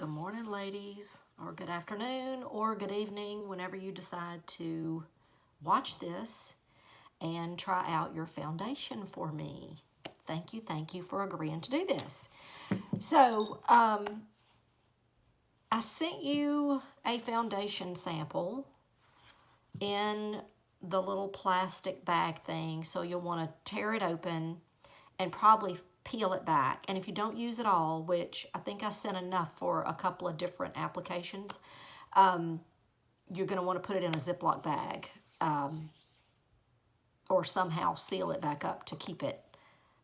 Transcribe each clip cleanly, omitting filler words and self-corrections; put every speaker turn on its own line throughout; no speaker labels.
Good morning, ladies, or good afternoon, or good evening, whenever you decide to watch this and try out your foundation for me. Thank you for agreeing to do this. So, I sent you a foundation sample in the little plastic bag thing, so you'll want to tear it open and probably peel it back. And if you don't use it all, which I think I sent enough for a couple of different applications, you're going to want to put it in a Ziploc bag or somehow seal it back up to keep it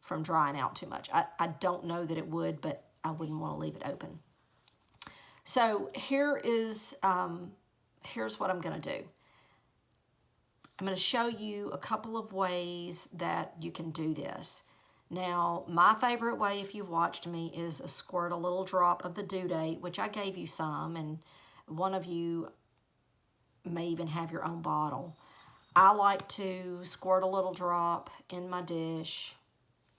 from drying out too much. I don't know that it would, but I wouldn't want to leave it open. So here's what I'm going to do. I'm going to show you a couple of ways that you can do this. Now, my favorite way, if you've watched me, is squirt a little drop of the due date, which I gave you some, and one of you may even have your own bottle. I like to squirt a little drop in my dish.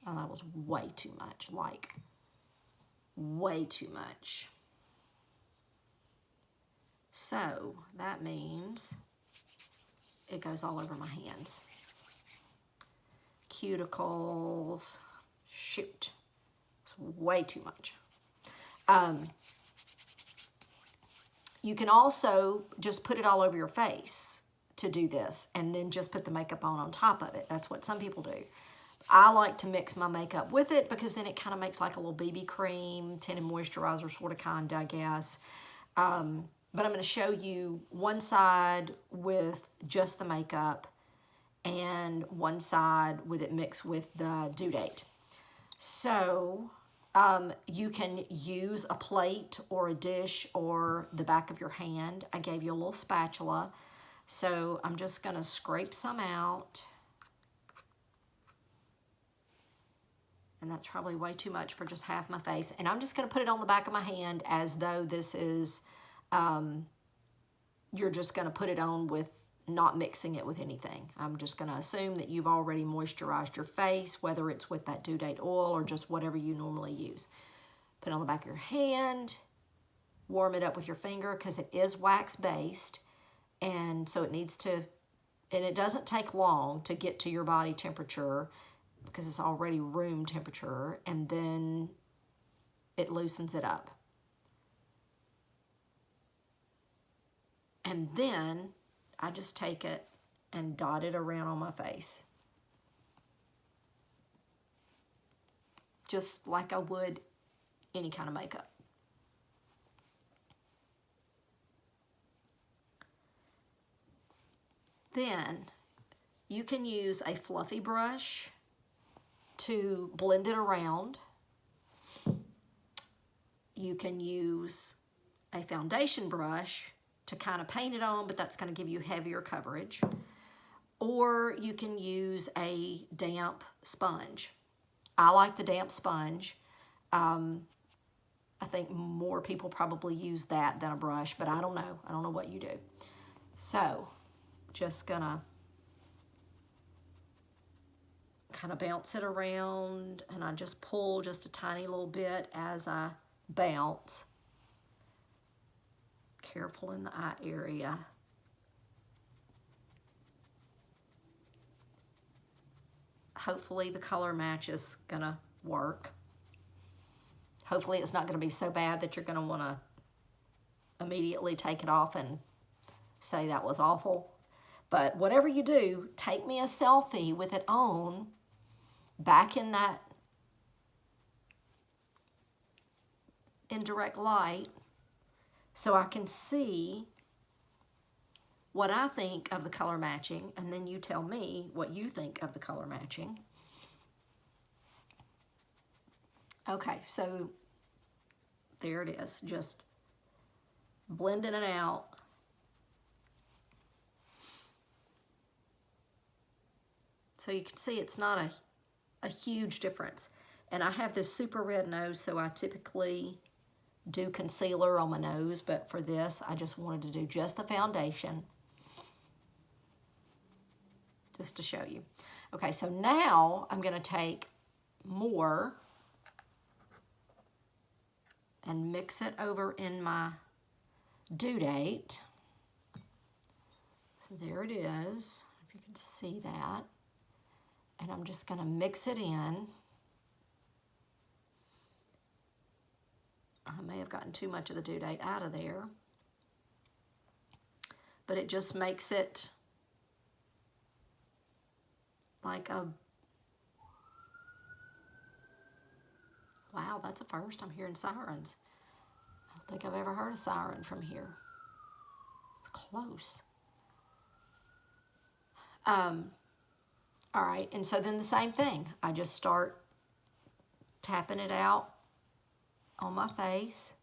Oh, that was way too much, like way too much. So that means it goes all over my hands. Cuticles, shoot, it's way too much. You can also just put it all over your face to do this and then just put the makeup on top of it. That's what some people do. I like to mix my makeup with it because then it kind of makes like a little BB cream, tinted moisturizer sort of kind, I guess. But I'm going to show you one side with just the makeup and one side with it mixed with the due date. So you can use a plate or a dish or the back of your hand. I gave you a little spatula. So I'm just going to scrape some out. And that's probably way too much for just half my face. And I'm just going to put it on the back of my hand as though this is, you're just going to put it on with not mixing it with anything. I'm just going to assume that you've already moisturized your face, whether it's with that due date oil or just whatever you normally use. Put it on the back of your hand, warm it up with your finger because it is wax based, and so it needs to, and it doesn't take long to get to your body temperature because it's already room temperature, and then it loosens it up. And then I just take it and dot it around on my face. Just like I would any kind of makeup. Then you can use a fluffy brush to blend it around. You can use a foundation brush to kind of paint it on, but that's going to give you heavier coverage. Or you can use a damp sponge. I like the damp sponge. I think more people probably use that than a brush, but I don't know. I don't know what you do. So, just gonna kind of bounce it around, and I just pull just a tiny little bit as I bounce. Careful in the eye area. Hopefully the color match is gonna work. Hopefully it's not gonna be so bad that you're gonna wanna immediately take it off and say that was awful. But whatever you do, take me a selfie with it on back in that indirect light, so I can see what I think of the color matching, and then you tell me what you think of the color matching. Okay, so there it is, just blending it out. So you can see it's not a huge difference. And I have this super red nose, so I typically do concealer on my nose, but for this, I just wanted to do just the foundation, just to show you. Okay, so now I'm gonna take more and mix it over in my due date. So there it is, if you can see that. And I'm just gonna mix it in. I may have gotten too much of the due date out of there, but it just makes it like a, wow, that's a first. I'm hearing sirens. I don't think I've ever heard a siren from here. It's close. All right, and so then the same thing. I just start tapping it out on my face.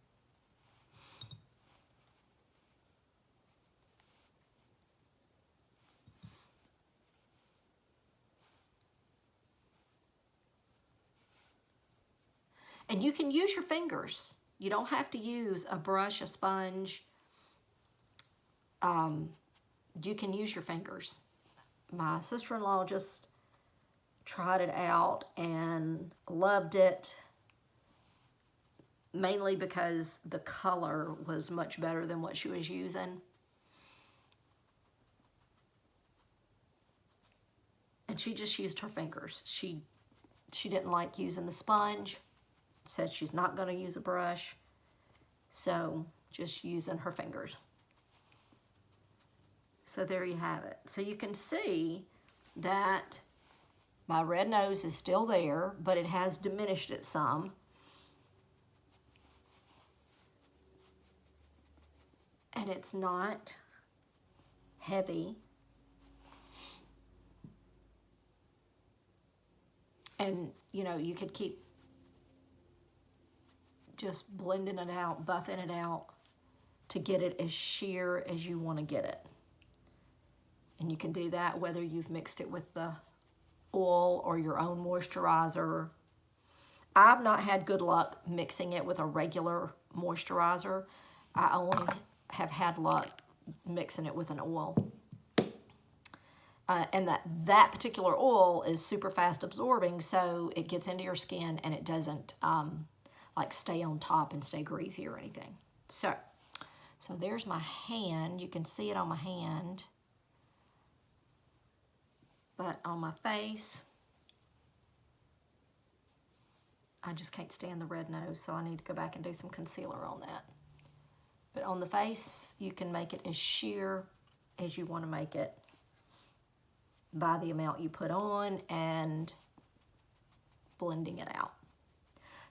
And you can use your fingers. You don't have to use a brush, a sponge. You can use your fingers. My sister-in-law just tried it out and loved it, mainly because the color was much better than what she was using. And she just used her fingers. She didn't like using the sponge, said she's not going to use a brush, so just using her fingers. So there you have it. So you can see that my red nose is still there, but it has diminished it some. And it's not heavy. And, you know, you could keep just blending it out, buffing it out to get it as sheer as you want to get it. And you can do that whether you've mixed it with the oil or your own moisturizer. I've not had good luck mixing it with a regular moisturizer. I only have had luck mixing it with an oil. And that particular oil is super fast absorbing, so it gets into your skin and it doesn't like stay on top and stay greasy or anything. So there's my hand. You can see it on my hand. But on my face, I just can't stand the red nose, so I need to go back and do some concealer on that. But on the face, you can make it as sheer as you want to make it by the amount you put on and blending it out.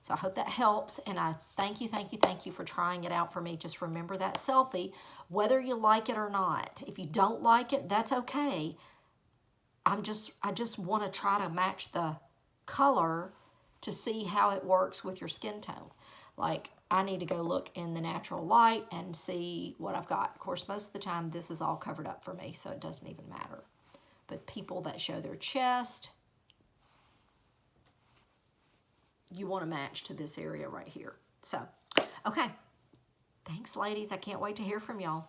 So I hope that helps, and I thank you for trying it out for me. Just remember that selfie, whether you like it or not. If you don't like it, that's okay. I just want to try to match the color to see how it works with your skin tone. Like, I need to go look in the natural light and see what I've got. Of course, most of the time, this is all covered up for me, so it doesn't even matter. But people that show their chest, you want to match to this area right here. So, okay. Thanks, ladies. I can't wait to hear from y'all.